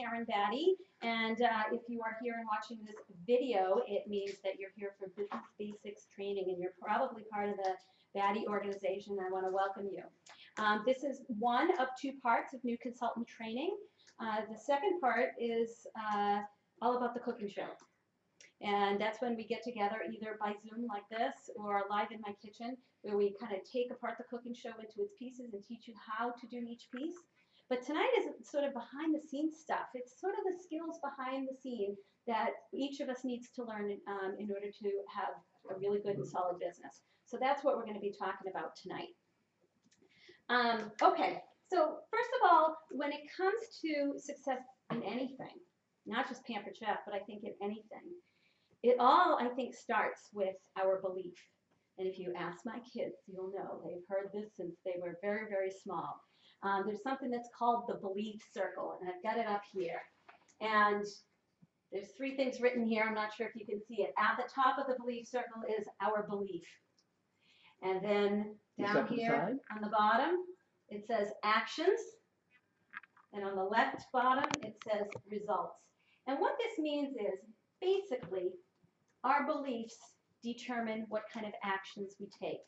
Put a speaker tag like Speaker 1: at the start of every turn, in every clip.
Speaker 1: Karyn Battey, and if you are here and watching this video, it means that you're here for Business Basics training, and you're probably part of the Battey organization. I want to welcome you. This is one of two parts of new consultant training. The second part is all about the cooking show. And that's when we get together either by Zoom like this or live in my kitchen, where we kind of take apart the cooking show into its pieces and teach you how to do each piece. But tonight is sort of behind the scenes stuff. It's sort of the skills behind the scene that each of us needs to learn in order to have a really good and solid business. So that's what we're going to be talking about tonight. Okay, so first of all, when it comes to success in anything, not just Pampered Chef, but I think in anything, it all, I think, starts with our belief. And if you ask my kids, you'll know they've heard this since they were very, very small. There's something that's called the belief circle, and I've got it up here. And there's three things written here. I'm not sure if you can see it. At the top of the belief circle is our belief. And then down here on the bottom, it says actions. And on the left bottom, it says results. And what this means is, basically, our beliefs determine what kind of actions we take.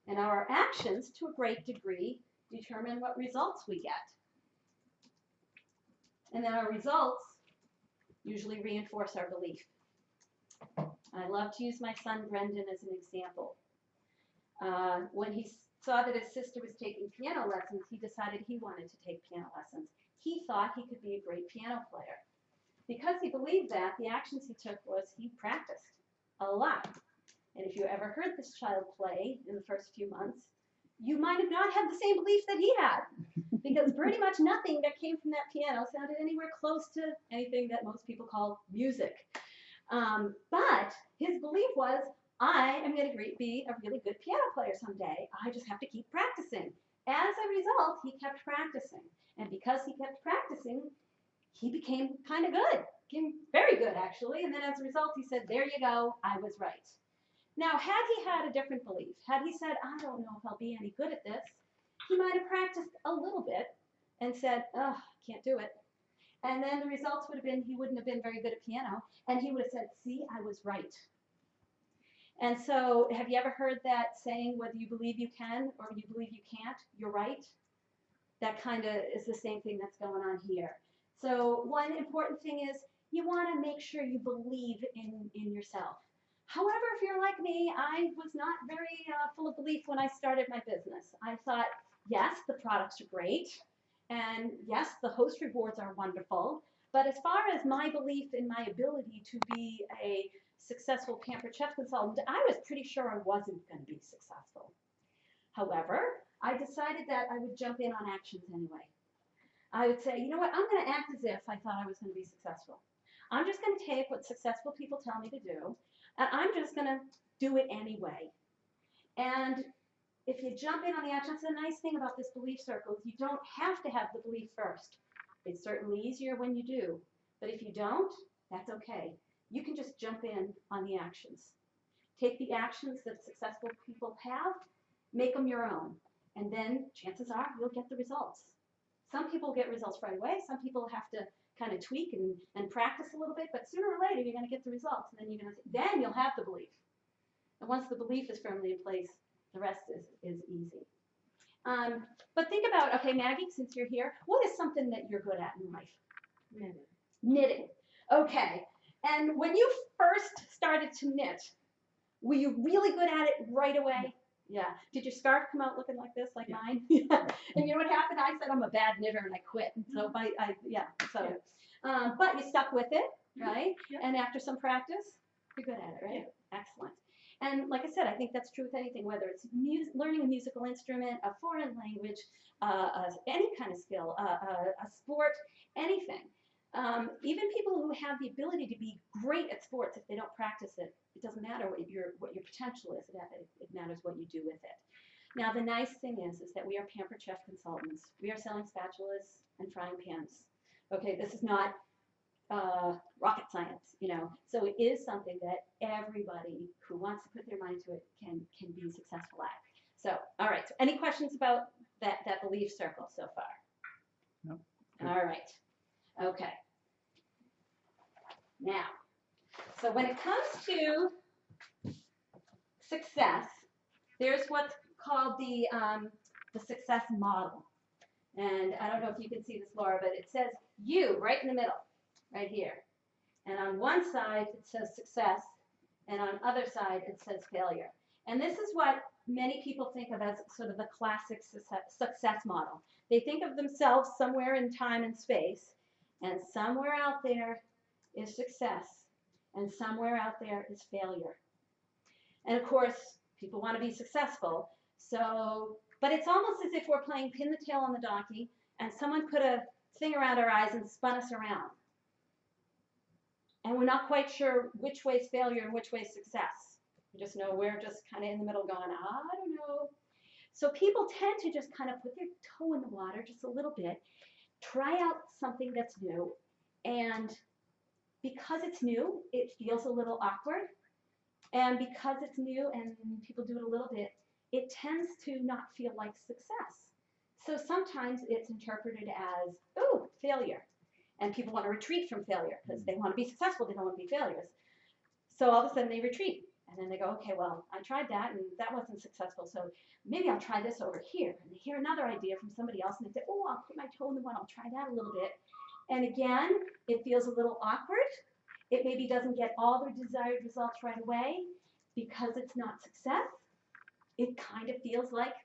Speaker 1: And our actions, to a great degree, determine what results we get. And then our results usually reinforce our belief. I love to use my son Brendan as an example. When he saw that his sister was taking piano lessons, he decided he wanted to take piano lessons. He thought he could be a great piano player. Because he believed that, the actions he took was he practiced a lot. And if you ever heard this child play in the first few months, you might have not had the same belief that he had. Because pretty much nothing that came from that piano sounded anywhere close to anything that most people call music. But his belief was, I am going to be a really good piano player someday. I just have to keep practicing. As a result, he kept practicing. And because he kept practicing, he became kind of good, became very good actually, and then as a result he said, there you go, I was right. Now, had he had a different belief, had he said, I don't know if I'll be any good at this, he might have practiced a little bit and said, oh, can't do it. And then the results would have been he wouldn't have been very good at piano, and he would have said, see, I was right. And so have you ever heard that saying, whether you believe you can or you believe you can't, you're right? That kind of is the same thing that's going on here. So one important thing is you want to make sure you believe in yourself. However, if you're like me, I was not very full of belief when I started my business. I thought, yes, the products are great, and yes, the host rewards are wonderful, but as far as my belief in my ability to be a successful Pampered Chef consultant, I was pretty sure I wasn't going to be successful. However, I decided that I would jump in on actions anyway. I would say, you know what, I'm going to act as if I thought I was going to be successful. I'm just going to take what successful people tell me to do, and I'm just going to do it anyway. And if you jump in on the actions, the nice thing about this belief circle is you don't have to have the belief first. It's certainly easier when you do, but if you don't, that's okay. You can just jump in on the actions. Take the actions that successful people have, make them your own, and then chances are you'll get the results. Some people get results right away. Some people have to kind of tweak and practice a little bit, but sooner or later you're going to get the results, and then you'll have the belief. And once the belief is firmly in place, the rest is easy. But think about, okay, Maggie, since you're here, what is something that you're good at in life?
Speaker 2: Knitting.
Speaker 1: Knitting. Okay. And when you first started to knit, were you really good at it right away? Yeah. Did your scarf come out looking like this, like mine? Yeah. And you know what happened? I said I'm a bad knitter and I quit. So but you stuck with it, right? Yeah. And after some practice, you're good at it, right? Yeah. Excellent. And like I said, I think that's true with anything, whether it's learning a musical instrument, a foreign language, any kind of skill, a sport, anything. Even people who have the ability to be great at sports, if they don't practice it, it doesn't matter what your potential is. It matters what you do with it. Now, the nice thing is that we are Pampered Chef consultants. We are selling spatulas and frying pans. Okay, this is not rocket science, you know. So it is something that everybody who wants to put their mind to it can be successful at. So, all right. So any questions about that belief circle so far?
Speaker 3: No.
Speaker 1: All right. Okay. Now, so when it comes to success, there's what's called the success model. And I don't know if you can see this, Laura, but it says you right in the middle, right here. And on one side, it says success, and on the other side, it says failure. And this is what many people think of as sort of the classic success model. They think of themselves somewhere in time and space, and somewhere out there is success, and somewhere out there is failure. And of course, people want to be successful, but it's almost as if we're playing pin the tail on the donkey, and someone put a thing around our eyes and spun us around. And we're not quite sure which way is failure and which way is success. We just know we're just kind of in the middle going, I don't know. So people tend to just kind of put their toe in the water just a little bit, try out something that's new, and because it's new, it feels a little awkward. And because it's new and people do it a little bit, it tends to not feel like success. So sometimes it's interpreted as, oh, failure. And people want to retreat from failure because they want to be successful, they don't want to be failures. So all of a sudden they retreat. And then they go, okay, well, I tried that and that wasn't successful, so maybe I'll try this over here. And they hear another idea from somebody else and they say, oh, I'll put my toe in the one, I'll try that a little bit. And again, it feels a little awkward. It maybe doesn't get all the desired results right away because it's not success. It kind of feels like,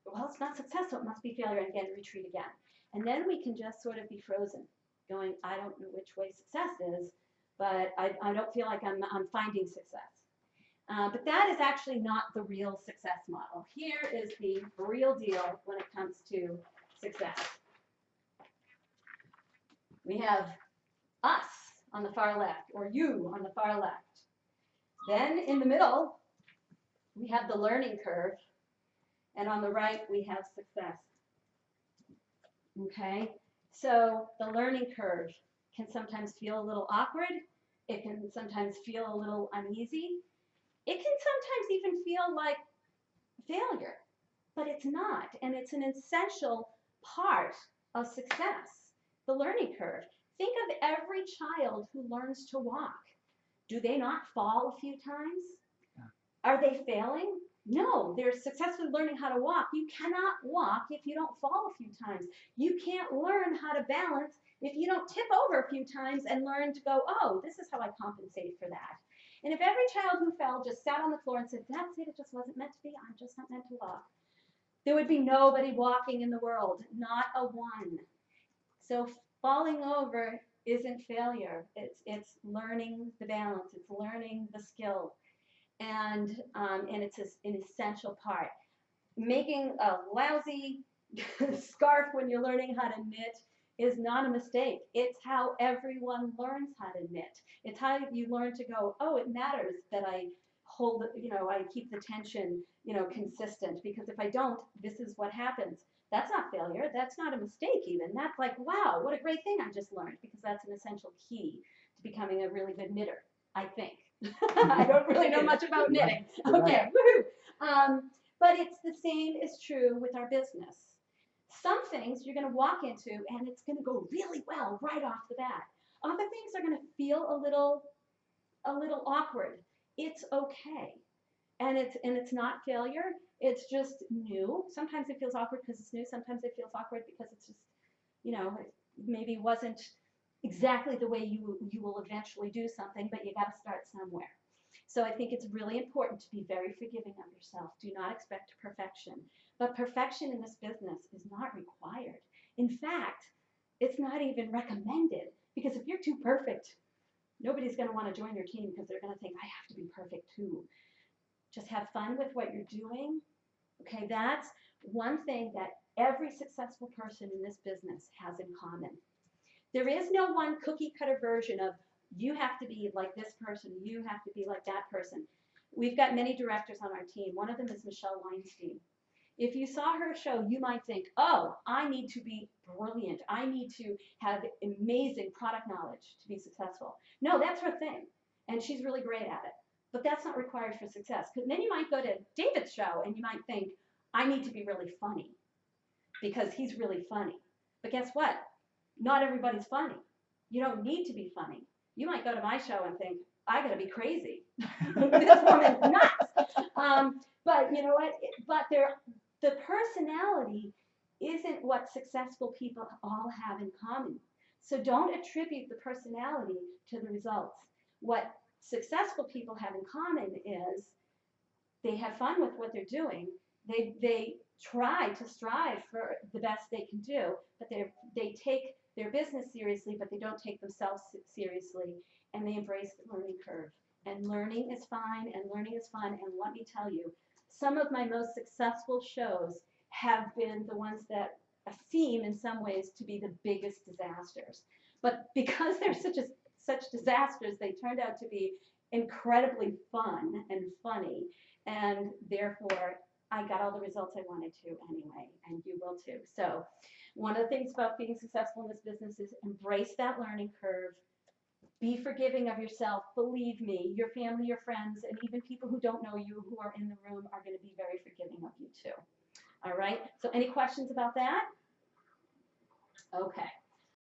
Speaker 1: well, it's not success, so it must be failure, and again, retreat again. And then we can just sort of be frozen, going, I don't know which way success is, but I don't feel like I'm finding success. But that is actually not the real success model. Here is the real deal when it comes to success. We have us on the far left, or you on the far left. Then in the middle, we have the learning curve, and on the right, we have success. Okay, so the learning curve can sometimes feel a little awkward. It can sometimes feel a little uneasy. It can sometimes even feel like failure, but it's not, and it's an essential part of success, the learning curve. Think of every child who learns to walk. Do they not fall a few times? Yeah. Are they failing? No, they're successfully learning how to walk. You cannot walk if you don't fall a few times. You can't learn how to balance if you don't tip over a few times and learn to go, oh, this is how I compensate for that. And if every child who fell just sat on the floor and said, that's it, it just wasn't meant to be, I'm just not meant to walk, there would be nobody walking in the world, not a one. So falling over isn't failure. It's learning the balance. It's learning the skill. And it's an essential part. Making a lousy scarf when you're learning how to knit is not a mistake. It's how everyone learns how to knit. It's how you learn to go, oh, it matters that I hold, I keep the tension, consistent, because if I don't, this is what happens. That's not failure. That's not a mistake even. That's like, wow, what a great thing I just learned, because that's an essential key to becoming a really good knitter, I think. I don't really know much about knitting. Okay, woohoo. But it's the same is true with our business. Some things you're going to walk into and it's going to go really well right off the bat. Other things are going to feel a little awkward. It's okay. And it's not failure. It's just new. Sometimes it feels awkward because it's new. Sometimes it feels awkward because it's just, it maybe wasn't exactly the way you will eventually do something, but you got to start somewhere. So I think it's really important to be very forgiving of yourself. Do not expect perfection. But perfection in this business is not required. In fact, it's not even recommended, because if you're too perfect, nobody's going to want to join your team because they're going to think, I have to be perfect too. Just have fun with what you're doing. Okay, that's one thing that every successful person in this business has in common. There is no one cookie cutter version of you have to be like this person, you have to be like that person. We've got many directors on our team. One of them is Michelle Weinstein. If you saw her show, you might think, oh, I need to be brilliant. I need to have amazing product knowledge to be successful. No, that's her thing, and she's really great at it. But that's not required for success. Because then you might go to David's show and you might think, I need to be really funny because he's really funny. But guess what? not everybody's funny. You don't need to be funny. You might go to my show and think, I gotta be crazy. This woman's nuts. But you know what? But the personality isn't what successful people all have in common. So don't attribute the personality to the results. What successful people have in common is they have fun with what they're doing. They try to strive for the best they can do, but they take their business seriously, but they don't take themselves seriously, and they embrace the learning curve. And learning is fine, and learning is fun. And let me tell you, some of my most successful shows have been the ones that seem in some ways to be the biggest disasters. But because they're such disasters, they turned out to be incredibly fun and funny. And therefore, I got all the results I wanted to anyway, and you will too. So one of the things about being successful in this business is embrace that learning curve. Be forgiving of yourself. Believe me, your family, your friends, and even people who don't know you who are in the room are going to be very forgiving of you too. All right? So any questions about that? Okay.